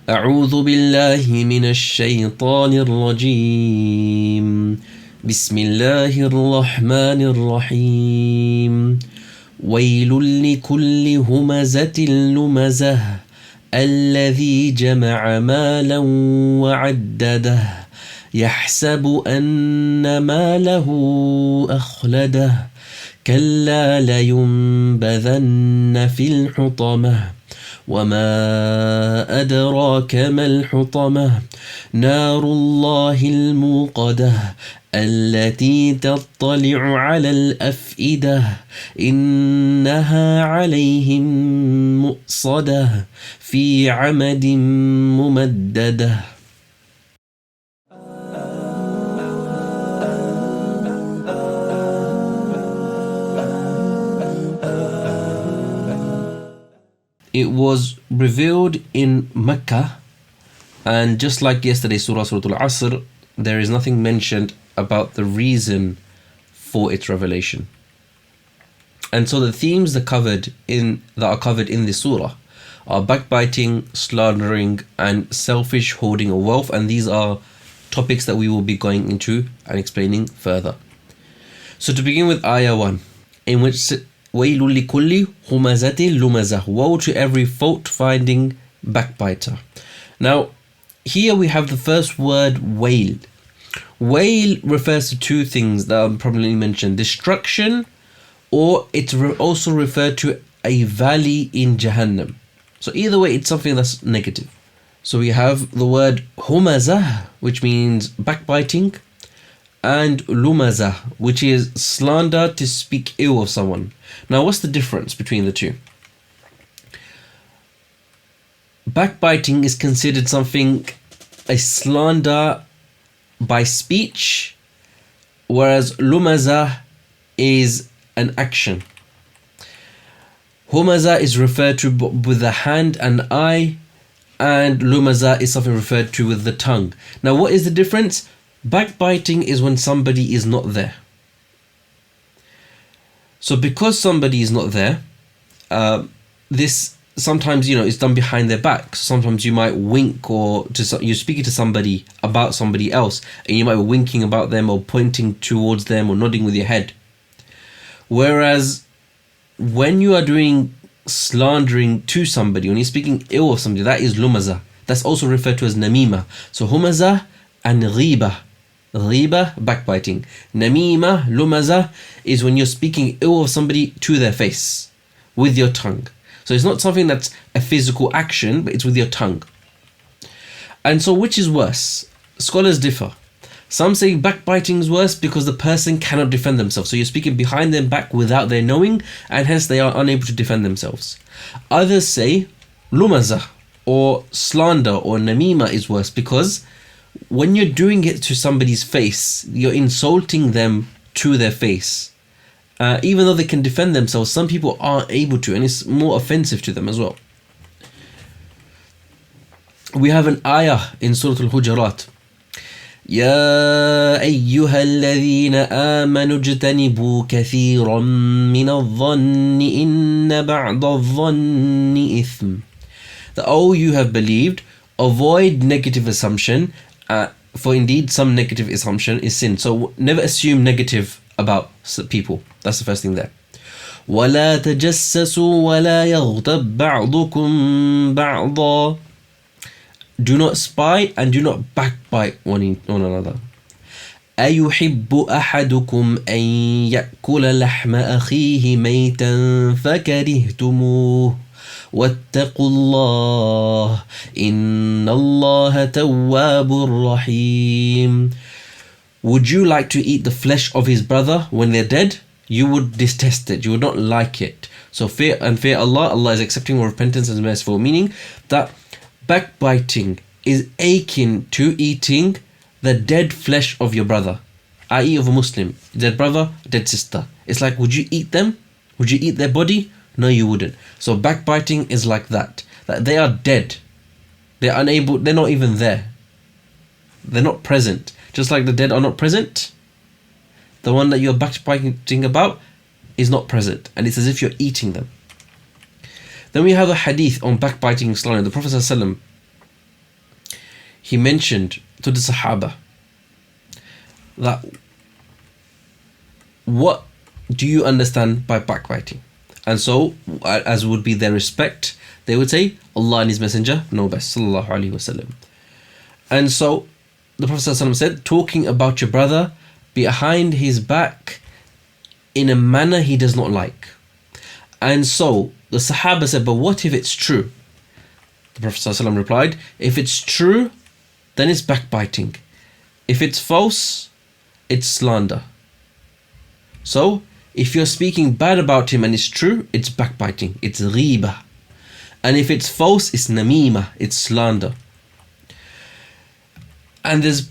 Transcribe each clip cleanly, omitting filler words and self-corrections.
أعوذ بالله من الشيطان الرجيم بسم الله الرحمن الرحيم ويل لكل همزة لمزة الذي جمع مالا وعدده يحسب أن ماله أخلده كلا لينبذن في الحطمة وما أدراك ما الحطمة نار الله الموقدة التي تطلع على الأفئدة إنها عليهم مؤصدة في عمد ممددة. It was revealed in Mecca, and just like yesterday's Surah Al-Asr, there is nothing mentioned about the reason for its revelation. And so the themes that are covered in this surah are backbiting, slandering, and selfish hoarding of wealth, and these are topics that we will be going into and explaining further. So to begin with Ayah 1, in which وَيْلٌ لِكُلِّ هُمَزَةٍ لُمَزَةٍ, woe to every fault-finding backbiter. Now, here we have the first word, wail. Wail refers to two things that are probably mentioned: destruction, or it's also referred to a valley in Jahannam. So either way, it's something that's negative. So we have the word Humazah, which means backbiting, and Lumazah, which is slander, to speak ill of someone. Now, what's the difference between the two? Backbiting is considered a slander by speech, whereas Lumazah is an action. Humazah is referred to with the hand and eye, and Lumazah is something referred to with the tongue. Now, what is the difference? Backbiting is when somebody is not there. So because somebody is not there, this sometimes, is done behind their back. Sometimes you might wink, or you're speaking to somebody about somebody else, and you might be winking about them or pointing towards them or nodding with your head. Whereas when you are doing slandering to somebody, when you're speaking ill of somebody, that is lumazah. That's also referred to as namima. So humazah and ghiba. Ghiba, backbiting. Namima, lumazah, is when you're speaking ill of somebody to their face with your tongue. So it's not something that's a physical action, but it's with your tongue. And so which is worse? Scholars differ. Some say backbiting is worse because the person cannot defend themselves. So you're speaking behind their back without their knowing, and hence they are unable to defend themselves. Others say lumazah or slander or namima is worse because when you're doing it to somebody's face, you're insulting them to their face. Even though they can defend themselves, some people aren't able to, and it's more offensive to them as well. We have an ayah in Surah Al-Hujurat. يا أيها الذين آمنوا اجتنبوا كثيرا من الظن إن بعض الظن إثم. That all you have believed, avoid negative assumption, for indeed some negative assumption is sin. So never assume negative about people. That's the first thing there. ولا تجسسوا ولا يغتب بعضكم بعضا. Do not spy and do not backbite one another. أيحب أحدكم أن يأكل لحم أخيه ميتا فكرهتموه واتقوا الله إن الله تواب رحيم. Would you like to eat the flesh of his brother when they're dead? You would detest it. You would not like it. So fear Allah. Allah is accepting of repentance and merciful, meaning that backbiting is akin to eating the dead flesh of your brother, i.e. of a Muslim. Dead brother, dead sister. It's like, would you eat them? Would you eat their body? No, you wouldn't. So backbiting is like that they are dead. They're unable, they're not even there. They're not present. Just like the dead are not present, the one that you're backbiting about is not present, and it's as if you're eating them. Then we have a hadith on backbiting and slander. The Prophet ﷺ he mentioned to the Sahaba that, what do you understand by backbiting? And so, as would be their respect, they would say, Allah and His Messenger know best, sallallahu alaihi wasallam. And so, the Prophet ﷺ said, talking about your brother behind his back in a manner he does not like. And so, the Sahaba said, but what if it's true? The Prophet ﷺ replied, if it's true, then it's backbiting. If it's false, it's slander. So, if you're speaking bad about him and it's true, it's backbiting, it's ghiba. And if it's false, it's namima, it's slander. And there's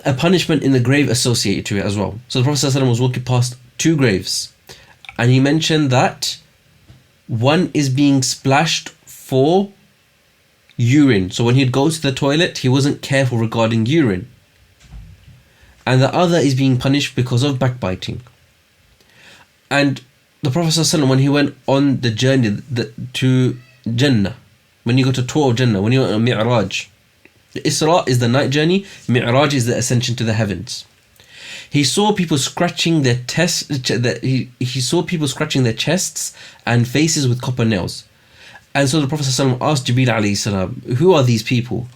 a punishment in the grave associated to it as well. So the Prophet ﷺ was walking past 2 graves, and he mentioned that one is being splashed for urine. So when he'd go to the toilet, he wasn't careful regarding urine. And the other is being punished because of backbiting. And the Prophet ﷺ, when he went on the journey to Jannah, when you go to tour of Jannah, when you went on Mi'raj, the Isra is the night journey, Mi'raj is the ascension to the heavens. He saw people scratching their he saw people scratching their chests and faces with copper nails. And so the Prophet ﷺ asked Jibreel alayhi salam, who are these people?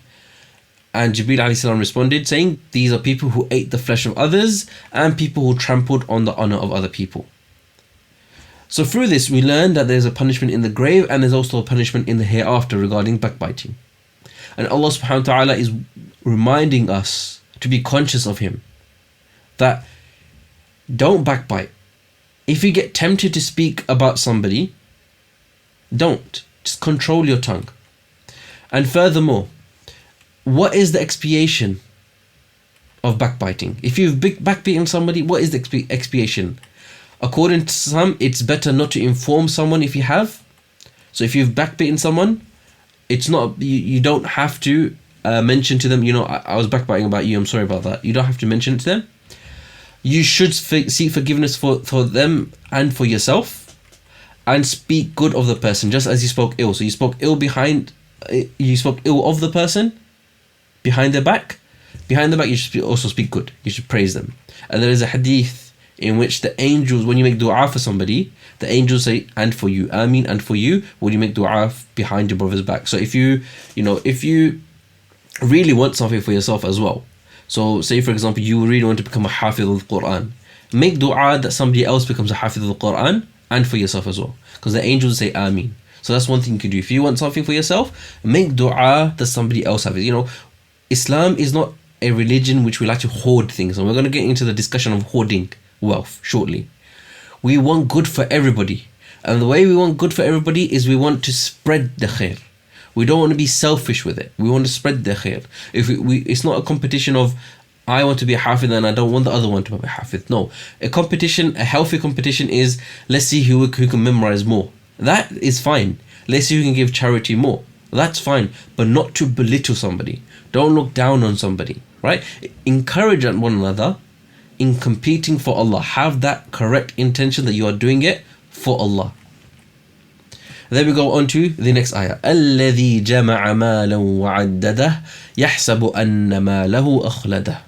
And Jibreel alayhi salam responded saying, these are people who ate the flesh of others and people who trampled on the honor of other people. So through this we learn that there's a punishment in the grave and there's also a punishment in the hereafter regarding backbiting. And Allah subhanahu wa ta'ala is reminding us to be conscious of Him, that don't backbite. If you get tempted to speak about somebody, don't. Just control your tongue. And furthermore, what is the expiation of backbiting? If you've backbeaten somebody, what is the expiation? According to some, it's better not to inform someone if you have. So if you've backbeaten someone, it's not, you don't have to mention to them, I was backbiting about you, I'm sorry about that. You don't have to mention it to them. You should seek forgiveness for them and for yourself, and speak good of the person, just as you spoke ill. So you spoke ill of the person behind their back. Behind their back, you should also speak good. You should praise them. And there is a hadith in which the angels, when you make dua for somebody, the angels say, and for you, Ameen, and for you, when you make dua behind your brother's back. So if you really want something for yourself as well, so say for example, you really want to become a hafiz of the Qur'an, make dua that somebody else becomes a hafiz of the Qur'an, and for yourself as well, because the angels say Ameen. So that's one thing you can do. If you want something for yourself, make dua that somebody else has. Islam is not a religion which we like to hoard things, and we're going to get into the discussion of hoarding wealth shortly. We want good for everybody, and the way we want good for everybody is we want to spread the khair. We don't want to be selfish with it. We want to spread the khair. It's not a competition of I want to be a hafiz and I don't want the other one to be a hafiz. No, a healthy competition is, let's see who can memorize more. That is fine. Let's see who can give charity more. That's fine, but not to belittle somebody. Don't look down on somebody, right? Encourage one another in competing for Allah. Have that correct intention that you are doing it for Allah. Then we go on to the next ayah. الَّذِي جَمَعَ مَالًا وَعَدَّدَهُ يَحْسَبُ أَنَّ مَالَهُ أَخْلَدَهُ.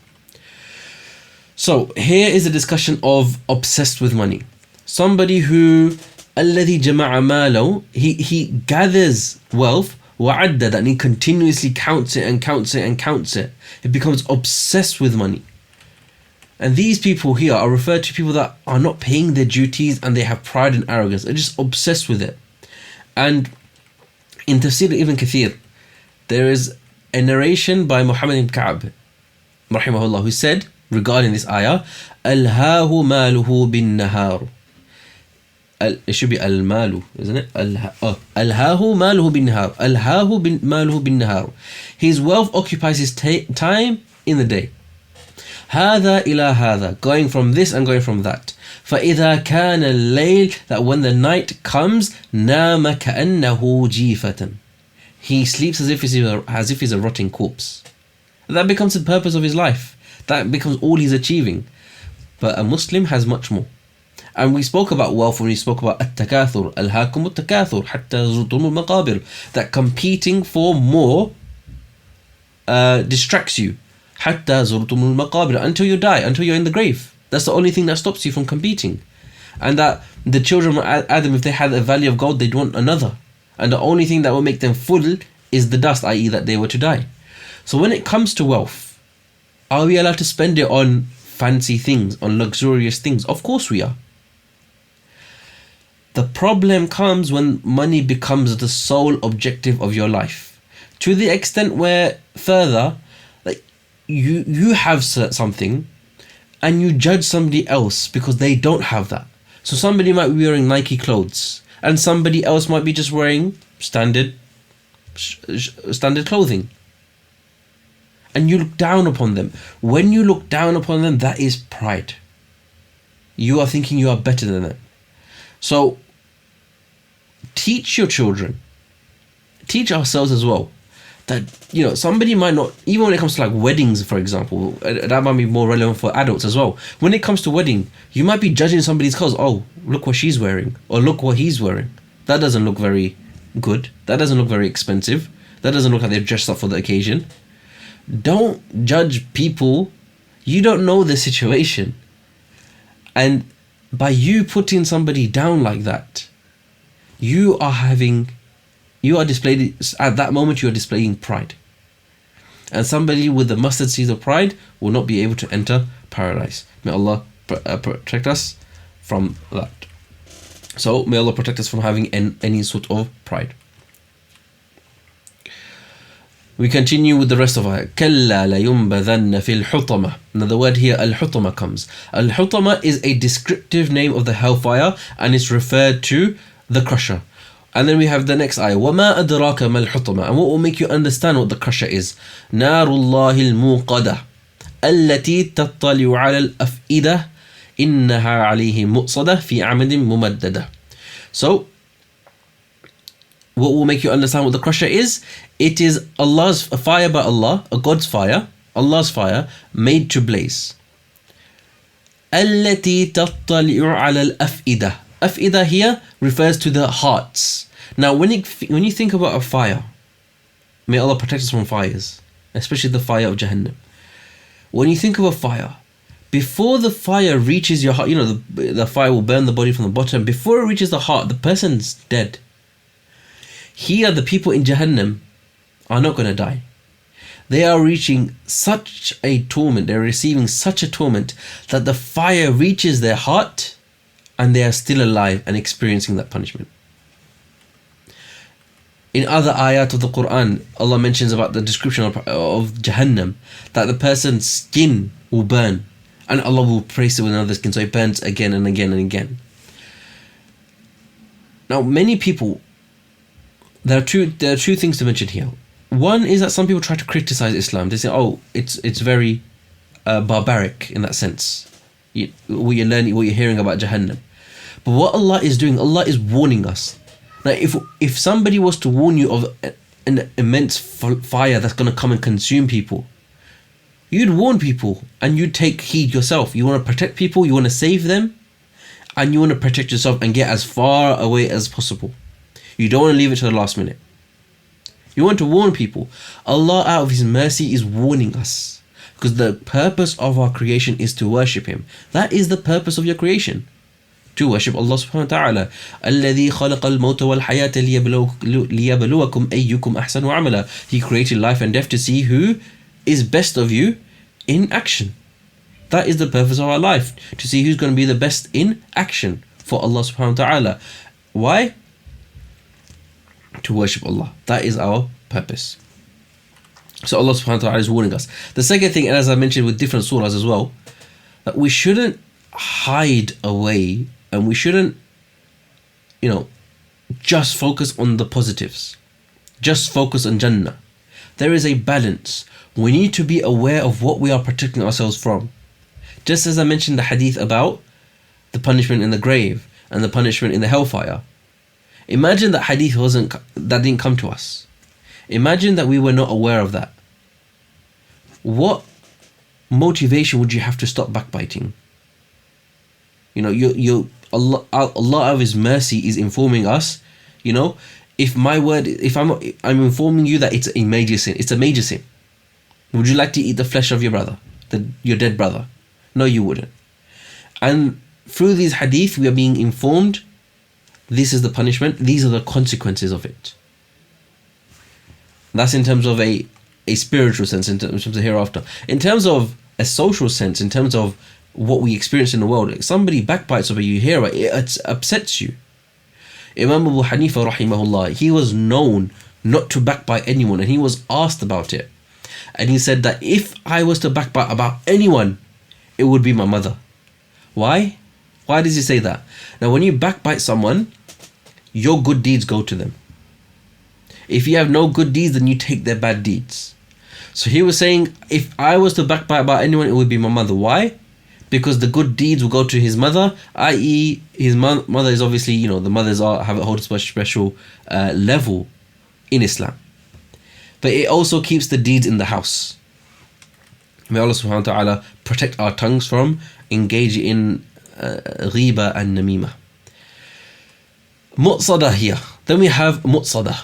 So here is a discussion of obsessed with money. Somebody who الَّذِي جَمَعَ مَالًا, he gathers wealth, وَعَدَّدَ, and he continuously counts it and counts it and counts it. He becomes obsessed with money. And these people here are referred to people that are not paying their duties and they have pride and arrogance. They're just obsessed with it. And in Tafsir Ibn Kathir, there is a narration by Muhammad ibn Ka'ab, rahimahullah, who said regarding this ayah, أَلْهَاهُ مَالُهُ بِالنَّهَارُ. It should be al-malu, isn't it? Alhaahu maluhu bin-nahar. Alhaahu maluhu bin-nahar. His wealth occupies his time in the day. هذا إلى هذا, going from this and going from that. فإذا كان الليل, that when the night comes, نام كأنه جيفة. He sleeps as if he's a rotting corpse. That becomes the purpose of his life. That becomes all he's achieving. But a Muslim has much more. And we spoke about wealth when we spoke about التكاثر. ألهاكم التكاثر حتى زرتم المقابر. That competing for more distracts you. حَتَّى زُرْتُمُ الْمَقَابِرَ, until you die, until you're in the grave. That's the only thing that stops you from competing. And that the children of Adam, if they had a valley of gold, they'd want another. And the only thing that will make them full is the dust, i.e. that they were to die. So when it comes to wealth, are we allowed to spend it on fancy things, on luxurious things? Of course we are. The problem comes when money becomes the sole objective of your life. To the extent where further, like you have something and you judge somebody else because they don't have that. So somebody might be wearing Nike clothes and somebody else might be just wearing standard clothing. And you look down upon them. When you look down upon them, that is pride. You are thinking you are better than them. So teach your children, teach ourselves as well, that, you know, somebody might not, even when it comes to like weddings, for example, that might be more relevant for adults as well. When it comes to wedding, you might be judging somebody's clothes. Oh, look what she's wearing, or look what he's wearing. That doesn't look very good. That doesn't look very expensive. That doesn't look like they've dressed up for the occasion. Don't judge people. You don't know the situation. And by you putting somebody down like that, you are displaying, at that moment you are displaying pride. And somebody with the mustard seed of pride will not be able to enter paradise. May Allah protect us from that. So may Allah protect us from having any sort of pride. We continue with the rest of ayah. كَلَّا لَيُنْبَذَنَّ فِي الْحُطَمَةِ. Now the word here, al-hutama, comes. Al-hutama is a descriptive name of the hellfire and it's referred to the crusher. And then we have the next ayah. وَمَا أَدْرَاكَ مَا الْحُطَمَةِ. And what will make you understand what the crusher is? نَارُ اللَّهِ الْمُوقَدَةِ الَّتِي تَطَّلِعُ عَلَى الْأَفْئِدَةِ إِنَّهَا عَلَيْهِمْ مُؤْصَدَةٌ فِي عَمَدٍ مُمَدَّدَةٍ. So, what will make you understand what the crusher is? It is Allah's fire by Allah, a God's fire, Allah's fire, made to blaze. الَّتِي تَطَّلِعُ عَلَى الْأَفْئِدَةِ. Af'idah here refers to the hearts. Now, when you think about a fire, may Allah protect us from fires, especially the fire of Jahannam. When you think of a fire, before the fire reaches your heart, you know, the fire will burn the body from the bottom. Before it reaches the heart, the person's dead. Here, the people in Jahannam are not going to die. They are reaching such a torment, they're receiving such a torment that the fire reaches their heart and they are still alive and experiencing that punishment. In other ayat of the Qur'an, Allah mentions about the description of Jahannam, that the person's skin will burn and Allah will replace it with another skin, so it burns again and again and again. Now, many people, there are two things to mention here. One is that some people try to criticize Islam. They say, oh, it's very barbaric in that sense. What you're learning, what you're hearing about Jahannam. But what Allah is doing, Allah is warning us. Now, if somebody was to warn you of an immense fire that's going to come and consume people, you'd warn people and you'd take heed yourself. You want to protect people, you want to save them, and you want to protect yourself and get as far away as possible. You don't want to leave it to the last minute. You want to warn people. Allah, out of His mercy, is warning us. Because the purpose of our creation is to worship Him. That is the purpose of your creation. To worship Allah subhanahu wa ta'ala. الَّذِي خَلَقَ الْمَوْتَ وَالْحَيَاةَ لِيَبْلُوَكُمْ أَيُّكُمْ أَحْسَنُ عَمَلًا. He created life and death to see who is best of you in action. That is the purpose of our life. To see who's going to be the best in action for Allah subhanahu wa ta'ala. Why? To worship Allah. That is our purpose. So Allah subhanahu wa ta'ala is warning us. The second thing, and as I mentioned with different surahs as well, that we shouldn't hide away and we shouldn't, just focus on the positives. Just focus on Jannah. There is a balance. We need to be aware of what we are protecting ourselves from. Just as I mentioned the hadith about the punishment in the grave and the punishment in the hellfire. Imagine that hadith that didn't come to us. Imagine that we were not aware of that. What motivation would you have to stop backbiting? Allah out of His mercy is informing us, if I'm informing you that it's a major sin, it's a major sin. Would you like to eat the flesh of your brother, your dead brother? No, you wouldn't. And through these hadith, we are being informed, this is the punishment, these are the consequences of it. That's in terms of a spiritual sense, in terms of hereafter. In terms of a social sense, in terms of what we experience in the world, if somebody backbites over you, hear it upsets you. Imam Abu Hanifa rahimahullah, he was known not to backbite anyone, and he was asked about it. And he said that if I was to backbite about anyone, it would be my mother. Why? Why does he say that? Now, when you backbite someone, your good deeds go to them. If you have no good deeds, then you take their bad deeds. So he was saying, if I was to backbite about anyone, it would be my mother. Why? Because the good deeds will go to his mother, i.e. his mother is obviously, the mothers hold a special level in Islam. But it also keeps the deeds in the house. May Allah subhanahu wa ta'ala protect our tongues from engaging in ghiba and namima. Mu'sadah here. Then we have mu'sadah.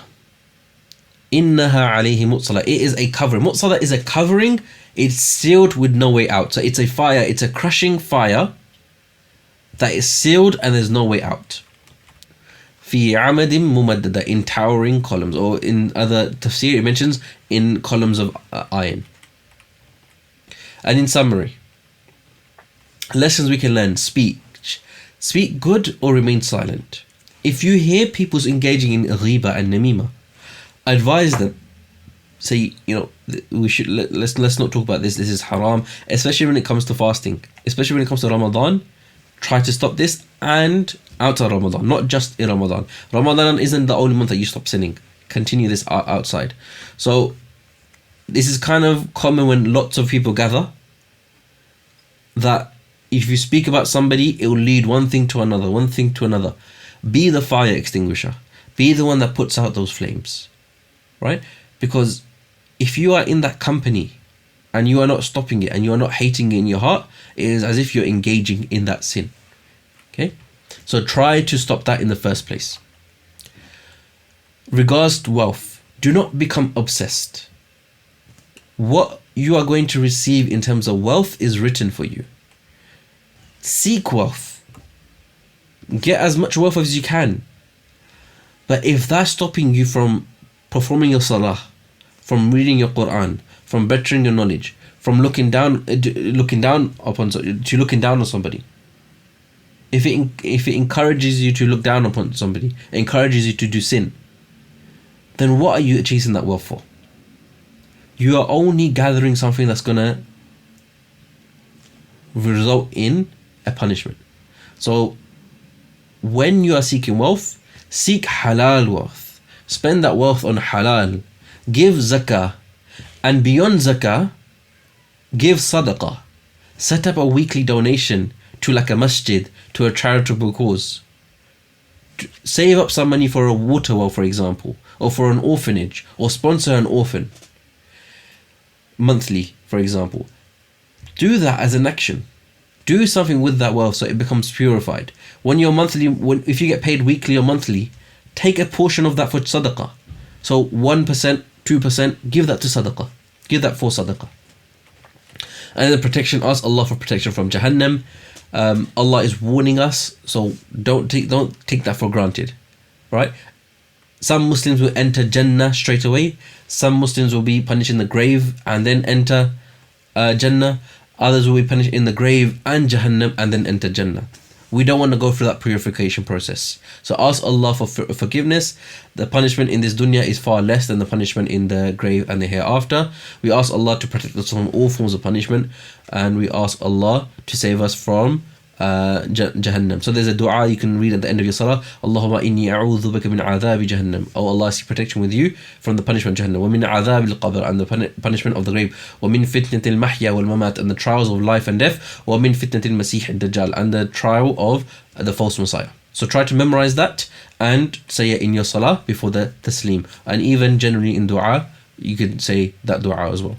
Innaha alayhi mu'salah. It is a covering. Mu'sadah is a covering. It's sealed with no way out. So it's a fire. It's a crushing fire that is sealed and there's no way out. Fi amadim mumaddada, in towering columns, or in other tafsir it mentions in columns of iron. And in summary, lessons we can learn: speech. Speak good or remain silent. If you hear people's engaging in ghiba and namima, advise them. Say, we should let's not talk about this. This is haram, especially when it comes to fasting, especially when it comes to Ramadan. Try to stop this, and outside Ramadan, not just in Ramadan. Ramadan isn't the only month that you stop sinning. Continue this outside. So this is kind of common when lots of people gather, that if you speak about somebody, it will lead one thing to another. Be the fire extinguisher. Be the one that puts out those flames, right? Because if you are in that company and you are not stopping it and you are not hating it in your heart, it is as if you're engaging in that sin. Okay? So try to stop that in the first place. Regards to wealth, do not become obsessed. What you are going to receive in terms of wealth is written for you. Seek wealth. Get as much wealth as you can. But if that's stopping you from performing your salah, from reading your Qur'an, from bettering your knowledge, from looking down on somebody, if it encourages you to look down upon somebody, encourages you to do sin, then what are you chasing that wealth for? You are only gathering something that's gonna result in a punishment. So when you are seeking wealth, seek halal wealth. Spend that wealth on halal. Give zakah. And beyond zakah, give sadaqah. Set up a weekly donation to like a masjid, to a charitable cause. Save up some money for a water well, for example, or for an orphanage, or sponsor an orphan monthly, for example. Do that as an action. Do something with that wealth so it becomes purified. If you get paid weekly or monthly, take a portion of that for sadaqah. So 1%, 2%, give that to sadaqah. Give that for sadaqah. And then protection, ask Allah for protection from Jahannam. Allah is warning us, so don't take that for granted, right? Some Muslims will enter Jannah straight away. Some Muslims will be punished in the grave and then enter Jannah. Others will be punished in the grave and Jahannam and then enter Jannah. We don't want to go through that purification process. So ask Allah for forgiveness. The punishment in this dunya is far less than the punishment in the grave and the hereafter. We ask Allah to protect us from all forms of punishment, and we ask Allah to save us from Jahannam. So there's a dua you can read at the end of your salah. Allahumma inni a'udhu bika min adhabi Jahannam. Oh Allah, I seek protection with you from the punishment of Jahannam. Wa min adhabi al-qabr, and the punishment of the grave. Wa min fitnati al-mahya wal-mamat, and the trials of life and death. Wa min fitnati al-masih ad-dajjal, and the trial of the false messiah. So try to memorize that and say it in your salah before the taslim. And even generally in dua, you can say that dua as well.